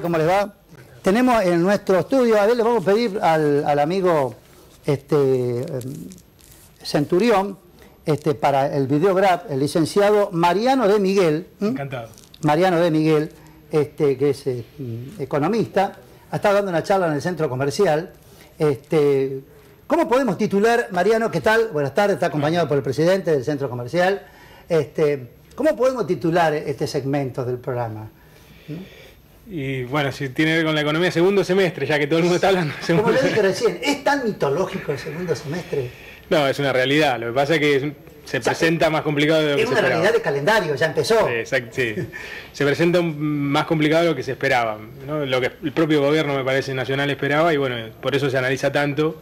¿Cómo les va? Tenemos en nuestro estudio, a ver, le vamos a pedir al amigo Centurión, para el videograf, el licenciado Mariano de Miguel. Encantado. Mariano de Miguel, que es economista, ha estado dando una charla en el centro comercial. ¿Cómo podemos titular, Mariano, qué tal? Buenas tardes, está acompañado por el presidente del centro comercial. ¿Cómo podemos titular este segmento del programa? Y bueno, si tiene que ver con la economía, segundo semestre, ya que todo el mundo está hablando de segundo Como le semestre. dije recién, ¿es tan mitológico el segundo semestre? No, es una realidad. Lo que pasa es que se presenta más complicado de lo que se esperaba. Es una realidad de calendario, ya empezó. Sí, exacto, sí. Se presenta más complicado de lo que se esperaba, ¿no? Lo que el propio gobierno, me parece, nacional esperaba, y bueno, por eso se analiza tanto.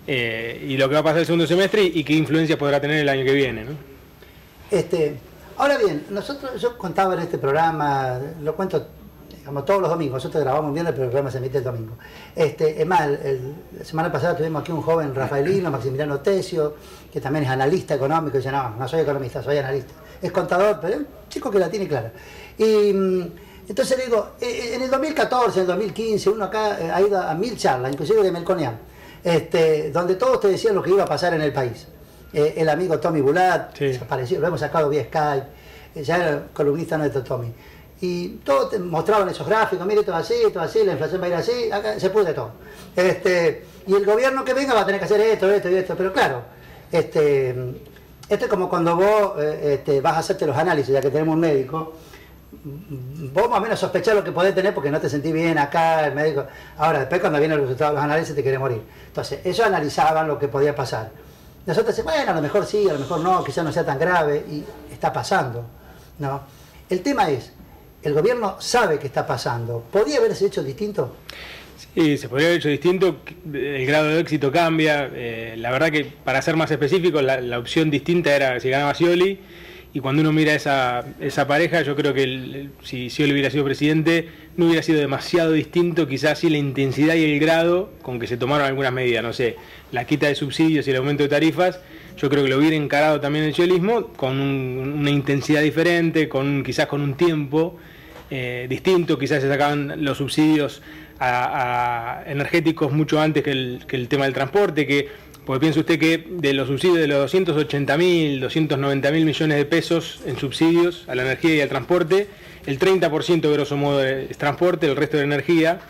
Y lo que va a pasar el segundo semestre y qué influencia podrá tener el año que viene, ¿no? Ahora bien, yo contaba en este programa, lo cuento, digamos, todos los domingos. Nosotros grabamos un viernes, pero el programa se emite el domingo. Es más, la semana pasada tuvimos aquí un joven rafaelino, Maximiliano Tesio, que también es analista económico, y dice, no soy economista, soy analista. Es contador, pero es un chico que la tiene clara. Y entonces le digo, en el 2014, en el 2015, uno acá ha ido a 1000 charlas, inclusive de Melconian, donde todos te decían lo que iba a pasar en el país. El amigo Tommy Bulat, sí, desapareció, lo hemos sacado vía Skype, ya era columnista nuestro Tommy. Y todos te mostraban esos gráficos, mire, todo así, la inflación va a ir así, acá se pudre todo. Y el gobierno que venga va a tener que hacer esto y esto, pero claro, esto es como cuando vos vas a hacerte los análisis, ya que tenemos un médico, vos más o menos sospechás lo que podés tener porque no te sentís bien acá, el médico. Ahora, después cuando vienen los resultados de los análisis te querés morir. Entonces, ellos analizaban lo que podía pasar. Nosotros decimos, bueno, a lo mejor sí, a lo mejor no, quizás no sea tan grave, y está pasando, ¿no? El tema es, el gobierno sabe que está pasando. ¿Podría haberse hecho distinto? Sí, se podría haber hecho distinto, el grado de éxito cambia. La verdad que, para ser más específico, la opción distinta era si ganaba Scioli, y cuando uno mira esa pareja, yo creo que si Scioli hubiera sido presidente, no hubiera sido demasiado distinto, quizás sí la intensidad y el grado con que se tomaron algunas medidas, no sé, la quita de subsidios y el aumento de tarifas. Yo creo que lo hubiera encarado también el sciolismo con una intensidad diferente, quizás con un tiempo distinto. Quizás se sacaban los subsidios a energéticos mucho antes que el tema del transporte, porque piense usted que de los subsidios de los 280.000, 290.000 millones de pesos en subsidios a la energía y al transporte, el 30% grosso modo es transporte, el resto de energía.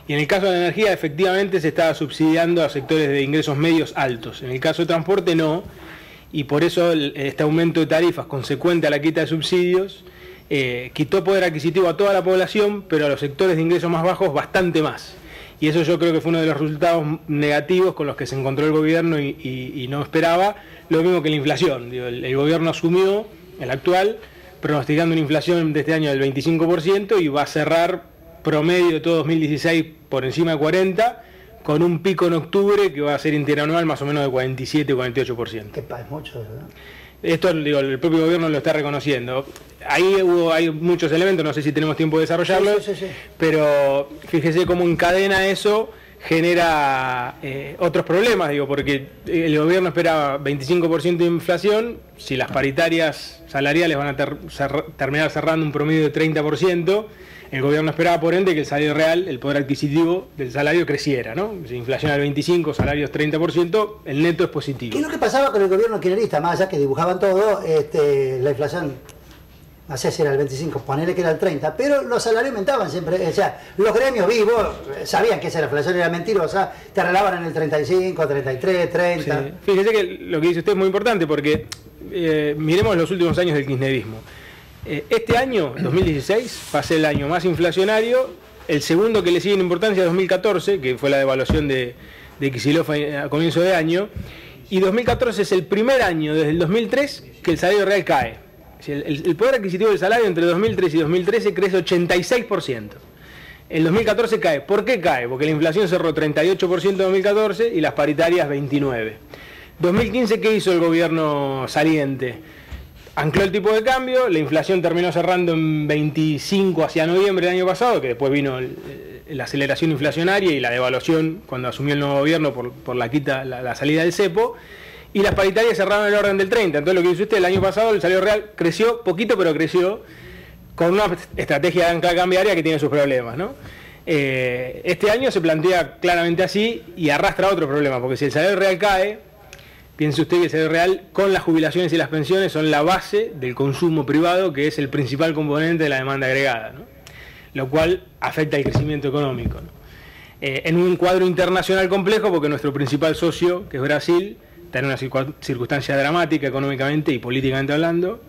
Y en el caso de la energía, efectivamente se estaba subsidiando a sectores de ingresos medios altos. En el caso de transporte no, y por eso este aumento de tarifas consecuente a la quita de subsidios quitó poder adquisitivo a toda la población, pero a los sectores de ingresos más bajos bastante más. Y eso yo creo que fue uno de los resultados negativos con los que se encontró el gobierno y no esperaba. Lo mismo que la inflación. El gobierno asumió, el actual, pronosticando una inflación de este año del 25%, y va a cerrar promedio de todo 2016 por encima de 40%, con un pico en octubre que va a ser interanual más o menos de 47 o 48%. Que es mucho, ¿verdad? Esto, el propio gobierno lo está reconociendo. Ahí hay muchos elementos, no sé si tenemos tiempo de desarrollarlos, sí. Pero fíjese cómo encadena eso, genera otros problemas, porque el gobierno esperaba 25% de inflación, si las paritarias salariales van a terminar cerrando un promedio de 30%, el gobierno esperaba, por ende, que el salario real, el poder adquisitivo del salario creciera, ¿no? Si inflación al 25%, salarios 30%, el neto es positivo. ¿Qué es lo que pasaba con el gobierno kirchnerista? Más allá que dibujaban todo, la inflación, no sé si era el 25, ponele que era el 30, pero los salarios aumentaban siempre. O sea, los gremios vivos sabían que esa inflación era mentirosa, te arreglaban en el 35, 33, 30. Sí. Fíjese que lo que dice usted es muy importante, porque miremos los últimos años del kirchnerismo. Este año, 2016, va a ser el año más inflacionario. El segundo que le sigue en importancia es 2014, que fue la devaluación de Kicillof a comienzo de año. Y 2014 es el primer año desde el 2003 que el salario real cae. El poder adquisitivo del salario entre 2003 y 2013 crece 86%. El 2014 cae. ¿Por qué cae? Porque la inflación cerró 38% en 2014 y las paritarias 29%. 2015, ¿qué hizo el gobierno saliente? Ancló el tipo de cambio, la inflación terminó cerrando en 25 hacia noviembre del año pasado, que después vino la aceleración inflacionaria y la devaluación cuando asumió el nuevo gobierno por la salida del cepo, y las paritarias cerraron en el orden del 30. Entonces, lo que dice usted, el año pasado el salario real creció poquito, pero creció. con una estrategia de ancla cambiaria que tiene sus problemas, ¿no? Este año se plantea claramente así y arrastra otro problema, porque si el salario real cae, piense usted que el salario real con las jubilaciones y las pensiones son la base del consumo privado, que es el principal componente de la demanda agregada, ¿no? Lo cual afecta el crecimiento económico, ¿no? En un cuadro internacional complejo, porque nuestro principal socio, que es Brasil, está en una circunstancia dramática económicamente y políticamente hablando,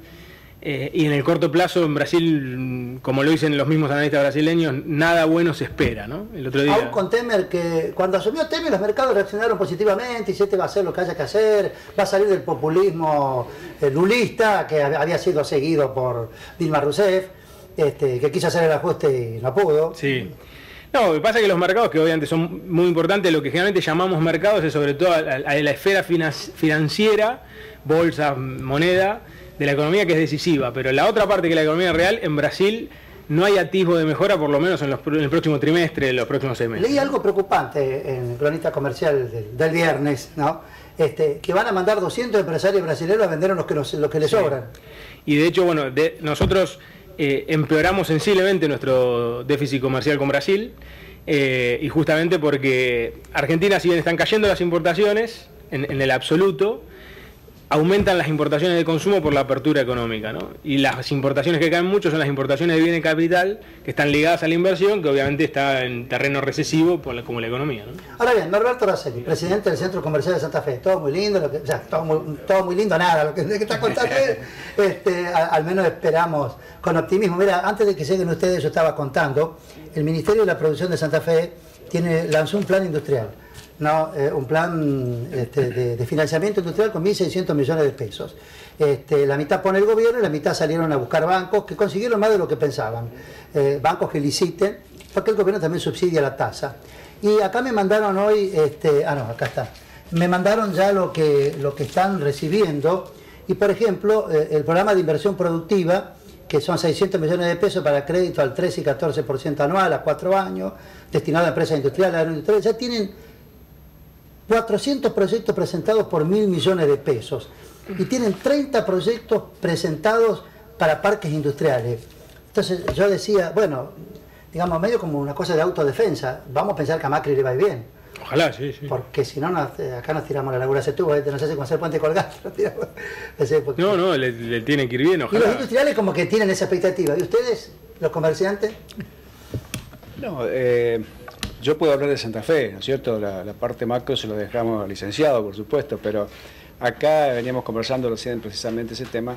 y en el corto plazo en Brasil, como lo dicen los mismos analistas brasileños, nada bueno se espera, ¿no? El otro día... Aún con Temer, que cuando asumió Temer los mercados reaccionaron positivamente y este va a hacer lo que haya que hacer, va a salir del populismo lulista que había sido seguido por Dilma Rousseff, que quiso hacer el ajuste y no pudo. Sí. No, lo que pasa es que los mercados, que obviamente son muy importantes, lo que generalmente llamamos mercados es sobre todo a la esfera financiera, bolsa, moneda, de la economía, que es decisiva, pero la otra parte, que es la economía real, en Brasil no hay atisbo de mejora, por lo menos en el próximo trimestre, en los próximos 6 meses. Leí algo preocupante en el cronista comercial del viernes, ¿no? Que van a mandar 200 empresarios brasileños a vender los que les sobran. Y de hecho, bueno, nosotros empeoramos sensiblemente nuestro déficit comercial con Brasil, y justamente porque Argentina, si bien están cayendo las importaciones en el absoluto, aumentan las importaciones de consumo por la apertura económica, ¿no? Y las importaciones que caen mucho son las importaciones de bienes de capital, que están ligadas a la inversión, que obviamente está en terreno recesivo como la economía, ¿no? Ahora bien, Norberto Araceli, presidente del Centro Comercial de Santa Fe, todo muy lindo, todo muy lindo, nada, lo que está contando al menos esperamos con optimismo. Mira, antes de que lleguen ustedes, yo estaba contando, el Ministerio de la Producción de Santa Fe lanzó un plan industrial. No, un plan de financiamiento industrial con 1.600 millones de pesos. La mitad pone el gobierno y la mitad salieron a buscar bancos que consiguieron más de lo que pensaban. Bancos que liciten, porque el gobierno también subsidia la tasa. Y acá me mandaron hoy, acá está. Me mandaron ya lo que están recibiendo. Y por ejemplo, el programa de inversión productiva, que son 600 millones de pesos para crédito al 13 y 14% anual a 4 años, destinado a empresas industriales, agroindustriales, ya tienen 400 proyectos presentados por 1.000 millones de pesos y tienen 30 proyectos presentados para parques industriales. Entonces yo decía, bueno, digamos, medio como una cosa de autodefensa, vamos a pensar que a Macri le va bien. Ojalá, sí, sí. Porque si no, acá nos tiramos la laguna Setúbal, no sé si con hacer puente colgante. No, le tiene que ir bien, ojalá. Y los industriales como que tienen esa expectativa. ¿Y ustedes, los comerciantes? No, yo puedo hablar de Santa Fe, ¿no es cierto? La parte macro se lo dejamos al licenciado, por supuesto, pero acá veníamos conversando recién precisamente ese tema.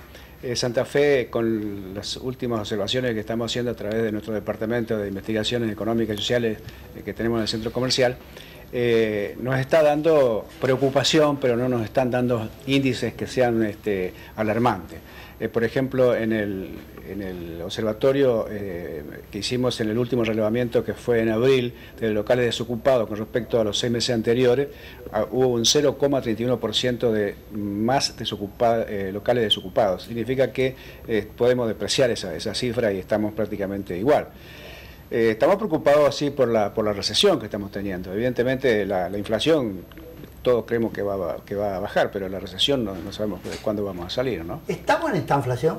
Santa Fe, con las últimas observaciones que estamos haciendo a través de nuestro departamento de investigaciones económicas y sociales que tenemos en el centro comercial, nos está dando preocupación, pero no nos están dando índices que sean alarmantes. Por ejemplo, en el observatorio que hicimos en el último relevamiento, que fue en abril, de locales desocupados con respecto a los 6 meses anteriores, hubo un 0,31% de más locales desocupados. Significa que podemos depreciar esa cifra y estamos prácticamente igual. Estamos preocupados así por la recesión que estamos teniendo. Evidentemente la inflación, todos creemos que va a bajar, pero la recesión no sabemos de cuándo vamos a salir, ¿no? ¿Estamos en esta inflación?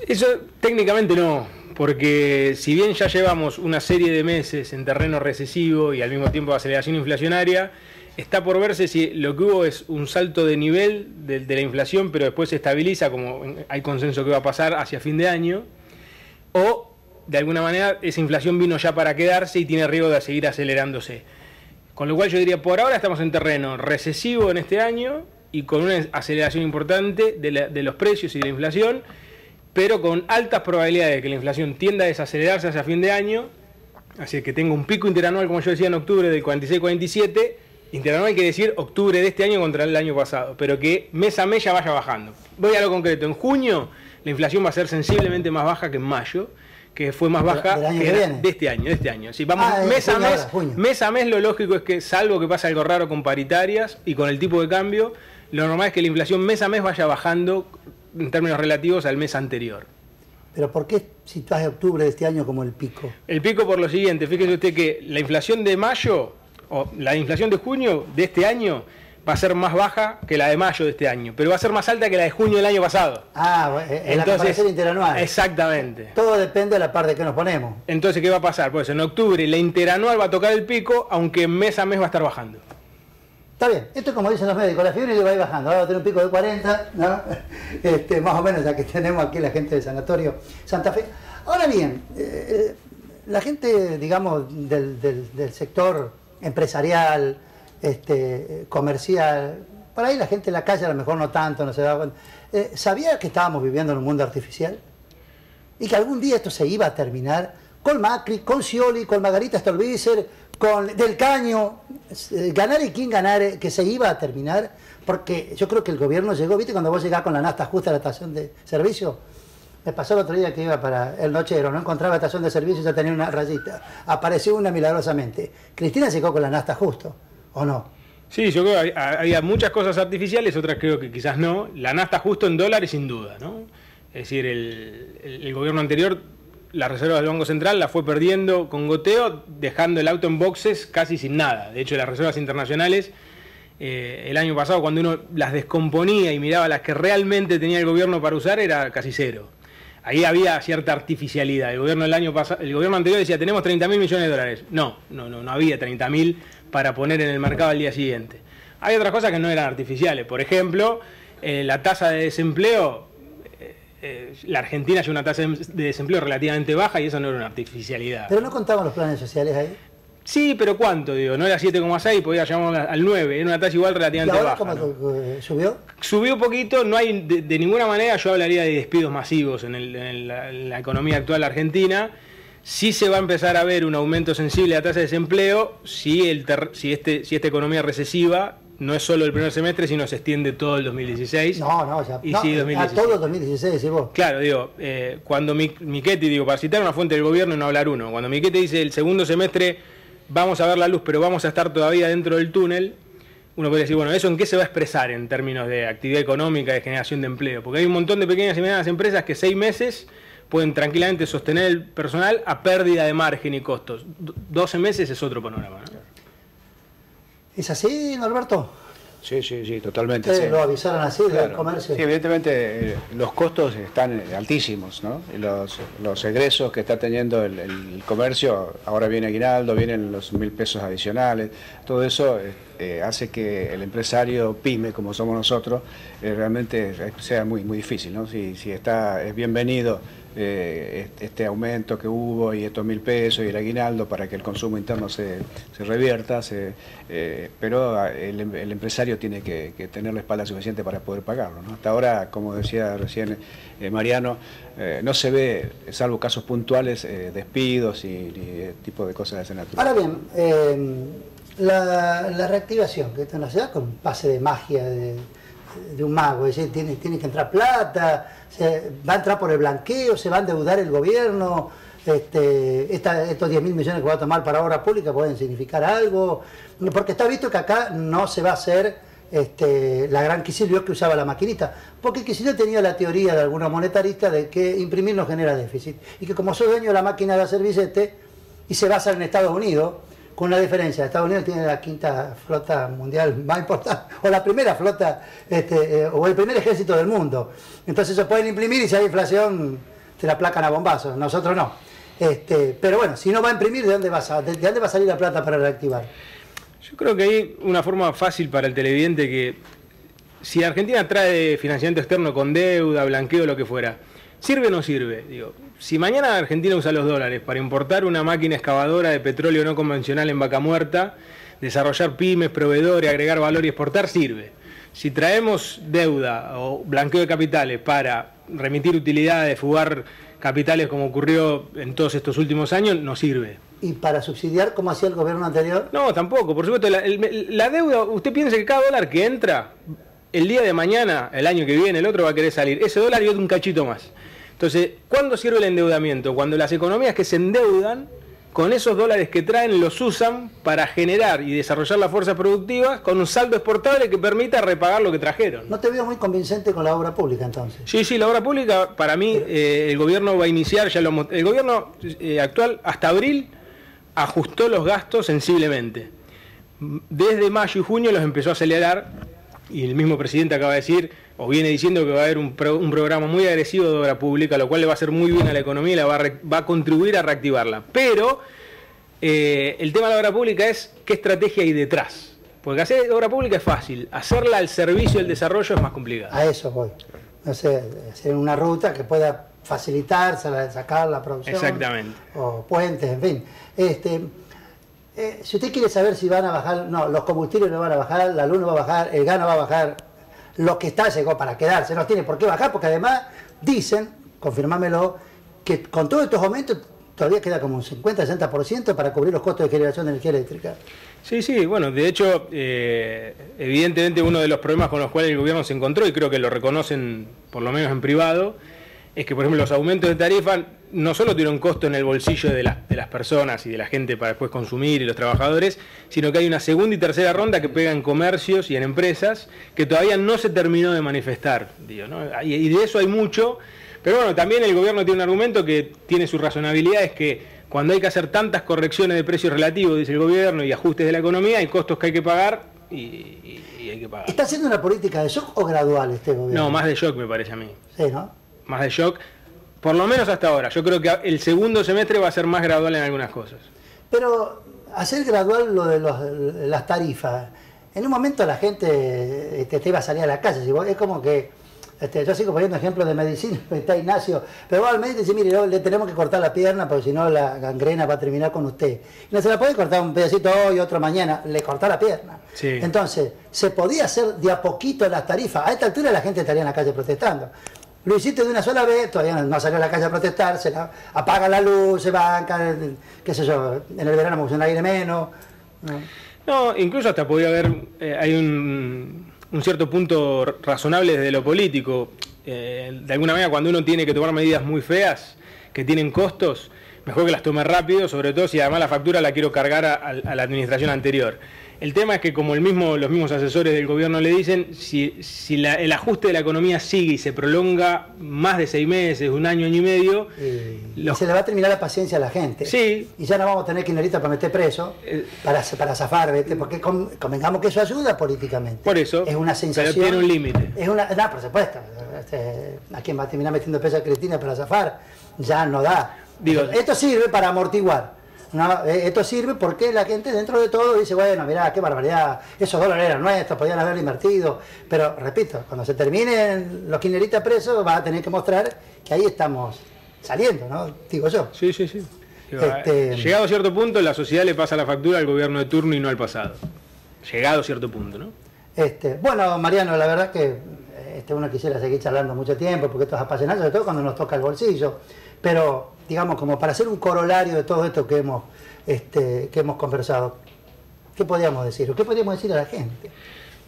Eso técnicamente no, porque si bien ya llevamos una serie de meses en terreno recesivo y al mismo tiempo de aceleración inflacionaria, está por verse si lo que hubo es un salto de nivel de la inflación, pero después se estabiliza, como hay consenso que va a pasar hacia fin de año, o de alguna manera esa inflación vino ya para quedarse y tiene riesgo de seguir acelerándose. Con lo cual yo diría, por ahora estamos en terreno recesivo en este año y con una aceleración importante de los precios y de la inflación, pero con altas probabilidades de que la inflación tienda a desacelerarse hacia fin de año, así que tenga un pico interanual, como yo decía, en octubre del 46-47, interanual quiere decir octubre de este año contra el año pasado, pero que mes a mes ya vaya bajando. Voy a lo concreto, en junio la inflación va a ser sensiblemente más baja que en mayo, que fue más baja de este año. Si vamos mes a mes, lo lógico es que, salvo que pase algo raro con paritarias y con el tipo de cambio, lo normal es que la inflación mes a mes vaya bajando en términos relativos al mes anterior. ¿Pero por qué situás de octubre de este año como el pico? El pico por lo siguiente, fíjese usted que la inflación de mayo, o la inflación de junio de este año, va a ser más baja que la de mayo de este año, pero va a ser más alta que la de junio del año pasado. Ah, bueno, en la comparación interanual. Exactamente. Todo depende de la parte que nos ponemos. Entonces, ¿qué va a pasar? Pues en octubre la interanual va a tocar el pico, aunque mes a mes va a estar bajando. Está bien, esto es como dicen los médicos, la fiebre va a ir bajando, ahora va a tener un pico de 40, ¿no? Más o menos, ya que tenemos aquí la gente del Sanatorio Santa Fe. Ahora bien, la gente, digamos, del sector empresarial, comercial, por ahí la gente en la calle a lo mejor no tanto, no se daba cuenta. ¿Sabía que estábamos viviendo en un mundo artificial? Y que algún día esto se iba a terminar con Macri, con Scioli, con Margarita Stolbizer, con Del Caño, ganar y quién ganar, que se iba a terminar, porque yo creo que el gobierno llegó, ¿viste? Cuando vos llegás con la nafta justa a la estación de servicio, me pasó el otro día que iba para el nochero, no encontraba estación de servicio, ya tenía una rayita, apareció una milagrosamente. Cristina llegó con la nafta justo, ¿o no? Sí, yo creo que había muchas cosas artificiales, otras creo que quizás no. La nafta justo en dólares sin duda, ¿no? Es decir, el gobierno anterior, la reserva del Banco Central la fue perdiendo con goteo, dejando el auto en boxes casi sin nada. De hecho, las reservas internacionales, el año pasado, cuando uno las descomponía y miraba las que realmente tenía el gobierno para usar, era casi cero. Ahí había cierta artificialidad. El gobierno anterior decía, tenemos 30.000 millones de dólares. No había 30.000 para poner en el mercado al día siguiente. Hay otras cosas que no eran artificiales. Por ejemplo, la tasa de desempleo. La Argentina tiene una tasa de desempleo relativamente baja y eso no era una artificialidad. ¿Pero no contaban los planes sociales ahí? Sí, pero ¿cuánto? Digo, no era 7,6, podía llamar al 9, era una tasa igual relativamente baja. ¿Cómo subió? Subió poquito, no hay de ninguna manera, yo hablaría de despidos masivos en la economía actual argentina. Sí se va a empezar a ver un aumento sensible de la tasa de desempleo si esta economía recesiva no es solo el primer semestre, sino se extiende todo el 2016. A todo el 2016, ¿sí vos? Claro, digo, cuando Michetti, para citar una fuente del gobierno y no hablar uno, cuando Michetti dice el segundo semestre vamos a ver la luz, pero vamos a estar todavía dentro del túnel, uno podría decir, bueno, ¿eso en qué se va a expresar en términos de actividad económica, de generación de empleo? Porque hay un montón de pequeñas y medianas empresas que 6 meses pueden tranquilamente sostener el personal a pérdida de margen y costos. 12 meses es otro panorama, ¿no? ¿Es así, Norberto? Sí, totalmente. Sí. ¿Lo avisaron así del comercio? Sí, evidentemente los costos están altísimos, ¿no? Y los egresos que está teniendo el comercio, ahora viene aguinaldo, vienen los 1.000 pesos adicionales, todo eso hace que el empresario pyme, como somos nosotros, realmente sea muy difícil, ¿no? Si es bienvenido este aumento que hubo y estos 1.000 pesos y el aguinaldo para que el consumo interno se revierta, pero el empresario tiene que tener la espalda suficiente para poder pagarlo, ¿no? Hasta ahora, como decía recién Mariano, no se ve, salvo casos puntuales, despidos y tipo de cosas de ese naturaleza. Ahora bien, la reactivación, que esto no se da con pase de magia de un mago, es decir, tiene que entrar plata, va a entrar por el blanqueo, se va a endeudar el gobierno, estos 10.000 millones que va a tomar para obra pública pueden significar algo, porque está visto que acá no se va a hacer la gran Kicillof que usaba la maquinita, porque Kicillof tenía la teoría de algunos monetaristas de que imprimir no genera déficit, y que como soy dueño de la máquina de hacer billete, y se basa en Estados Unidos, con una diferencia, Estados Unidos tiene la 5ª flota mundial más importante, o la primera flota, o el primer ejército del mundo. Entonces ellos pueden imprimir y si hay inflación, te la placan a bombazos, nosotros no. Pero bueno, si no va a imprimir, ¿de dónde va a salir la plata para reactivar? Yo creo que hay una forma fácil para el televidente que, si Argentina trae financiamiento externo con deuda, blanqueo, lo que fuera, ¿sirve o no sirve? Digo, si mañana Argentina usa los dólares para importar una máquina excavadora de petróleo no convencional en Vaca Muerta, desarrollar pymes, proveedores, agregar valor y exportar, sirve. Si traemos deuda o blanqueo de capitales para remitir utilidades, fugar capitales como ocurrió en todos estos últimos años, no sirve. ¿Y para subsidiar como hacía el gobierno anterior? No, tampoco. Por supuesto, la deuda, usted piensa que cada dólar que entra, el día de mañana, el año que viene, el otro va a querer salir. Ese dólar y otro un cachito más. Entonces, ¿cuándo sirve el endeudamiento? Cuando las economías que se endeudan, con esos dólares que traen, los usan para generar y desarrollar las fuerzas productivas con un saldo exportable que permita repagar lo que trajeron. ¿No te veo muy convincente con la obra pública entonces? Sí, la obra pública, para mí, el gobierno va a iniciar, el gobierno actual hasta abril ajustó los gastos sensiblemente. desde mayo y junio los empezó a acelerar, y el mismo presidente acaba de decir, o viene diciendo que va a haber un programa muy agresivo de obra pública, lo cual le va a hacer muy bien a la economía y va a contribuir a reactivarla. Pero el tema de la obra pública es qué estrategia hay detrás. Porque hacer obra pública es fácil, hacerla al servicio del desarrollo es más complicado. A eso voy. No sé, hacer una ruta que pueda facilitar, sacar la producción. Exactamente. O puentes, en fin. Si usted quiere saber si van a bajar, no, los combustibles no van a bajar, la luz no va a bajar, el gas no va a bajar, lo que está llegó para quedarse, no tiene por qué bajar, porque además dicen, confirmámelo, que con todos estos aumentos todavía queda como un 50-60% para cubrir los costos de generación de energía eléctrica. Sí, sí, bueno, de hecho, evidentemente uno de los problemas con los cuales el gobierno se encontró, y creo que lo reconocen por lo menos en privado, es que, por ejemplo, los aumentos de tarifa no solo tuvieron costo en el bolsillo de las personas y de la gente para después consumir y los trabajadores, sino que hay una segunda y tercera ronda que pega en comercios y en empresas que todavía no se terminó de manifestar, digo, ¿no? Y de eso hay mucho, pero bueno, también el gobierno tiene un argumento que tiene su razonabilidad, es que cuando hay que hacer tantas correcciones de precios relativos, dice el gobierno, y ajustes de la economía, hay costos que hay que pagar y hay que pagar. ¿Está haciendo una política de shock o gradual este gobierno? No, más de shock me parece a mí. Sí, ¿no? Más de shock, por lo menos hasta ahora. Yo creo que el segundo semestre va a ser más gradual en algunas cosas. Pero hacer gradual lo de las tarifas, en un momento la gente te iba a salir a la calle. Es como que, yo sigo poniendo ejemplos de medicina, está Ignacio, pero va al médico y dice, mire, le tenemos que cortar la pierna porque si no la gangrena va a terminar con usted. Y no se la puede cortar un pedacito hoy, otro mañana, le corta la pierna. Sí. Entonces, se podía hacer de a poquito las tarifas. A esta altura la gente estaría en la calle protestando. Lo hiciste de una sola vez, todavía no salió a la calle a protestar, apaga la luz, se banca, qué sé yo, en el verano me un aire menos. No, incluso hasta podía haber, hay un cierto punto razonable desde lo político. De alguna manera, cuando uno tiene que tomar medidas muy feas, que tienen costos, mejor que las tome rápido, sobre todo si además la factura la quiero cargar a la administración anterior. El tema es que, como los mismos asesores del gobierno le dicen, si el ajuste de la economía sigue y se prolonga más de 6 meses, un año y medio... Y se le va a terminar la paciencia a la gente. Sí. Y ya no vamos a tener kirchneristas para meter preso, para zafar, ¿vete? Porque convengamos que eso ayuda políticamente. Por eso, es una sensación... pero tiene un límite. No, por supuesto. ¿A quién va a terminar metiendo preso a Cristina para zafar? Ya no da. Digo, esto sirve para amortiguar. No, esto sirve porque la gente dentro de todo dice, bueno, mirá, qué barbaridad, esos dólares eran nuestros, podían haberlo invertido, pero repito, cuando se terminen los kirchneristas presos va a tener que mostrar que ahí estamos saliendo, ¿no? Digo yo. Sí, sí, sí. Llegado a cierto punto, la sociedad le pasa la factura al gobierno de turno y no al pasado. Llegado a cierto punto, ¿no? Bueno, Mariano, la verdad que uno quisiera seguir charlando mucho tiempo, porque esto es apasionante, sobre todo cuando nos toca el bolsillo, pero digamos, como para hacer un corolario de todo esto que hemos conversado, ¿qué podríamos decir? ¿O qué podríamos decir a la gente?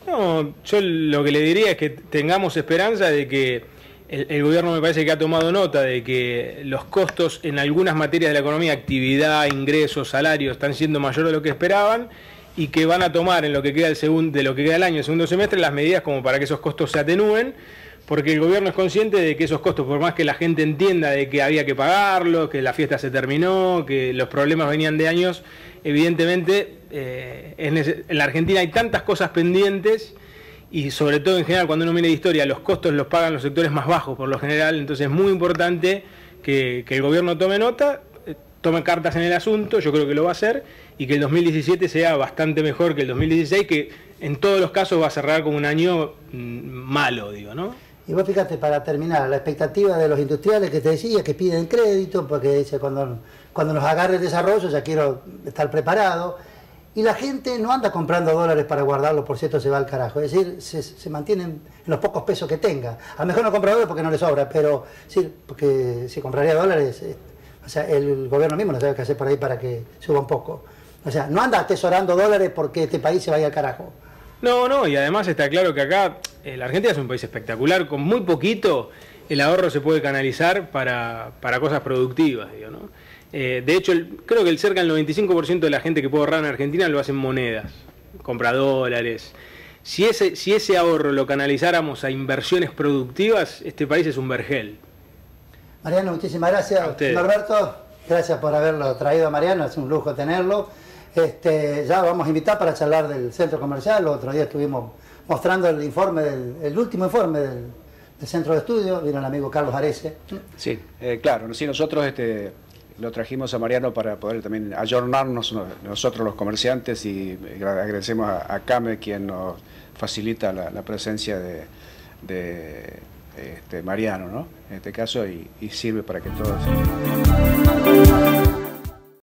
No, yo lo que le diría es que tengamos esperanza de que el gobierno me parece que ha tomado nota de que los costos en algunas materias de la economía, actividad, ingresos, salarios, están siendo mayores de lo que esperaban y que van a tomar en lo que queda de lo que queda del año, el segundo semestre, las medidas como para que esos costos se atenúen, porque el gobierno es consciente de que esos costos, por más que la gente entienda de que había que pagarlos, que la fiesta se terminó, que los problemas venían de años, evidentemente en la Argentina hay tantas cosas pendientes y sobre todo en general cuando uno mira de historia, los costos los pagan los sectores más bajos por lo general, entonces es muy importante que el gobierno tome nota, tome cartas en el asunto, yo creo que lo va a hacer, y que el 2017 sea bastante mejor que el 2016, que en todos los casos va a cerrar como un año malo, digo, ¿no? Y vos fíjate, para terminar, la expectativa de los industriales que te decía, que piden crédito, porque dice, cuando nos agarre el desarrollo ya quiero estar preparado, y la gente no anda comprando dólares para guardarlos, por cierto se va al carajo, es decir, se mantienen en los pocos pesos que tenga. A lo mejor no compra dólares porque no le sobra, pero sí, porque si compraría dólares, o sea, el gobierno mismo no sabe qué hacer por ahí para que suba un poco. O sea, no anda atesorando dólares porque este país se vaya al carajo. No, y además está claro que acá la Argentina es un país espectacular, con muy poquito el ahorro se puede canalizar para cosas productivas, digo, ¿no? De hecho, creo que cerca del 95% de la gente que puede ahorrar en Argentina lo hace en monedas, compra dólares. Si ese ahorro lo canalizáramos a inversiones productivas, este país es un vergel. Mariano, muchísimas gracias. A ustedes. Norberto, gracias por haberlo traído a Mariano, es un lujo tenerlo. Ya vamos a invitar para charlar del centro comercial. El otro día estuvimos mostrando el informe, el último informe del centro de estudio. Vino el amigo Carlos Arese. Sí, claro, sí, nosotros lo trajimos a Mariano para poder también ayornarnos nosotros los comerciantes, y agradecemos a CAME quien nos facilita la presencia de Mariano, ¿no? En este caso, y sirve para que todos...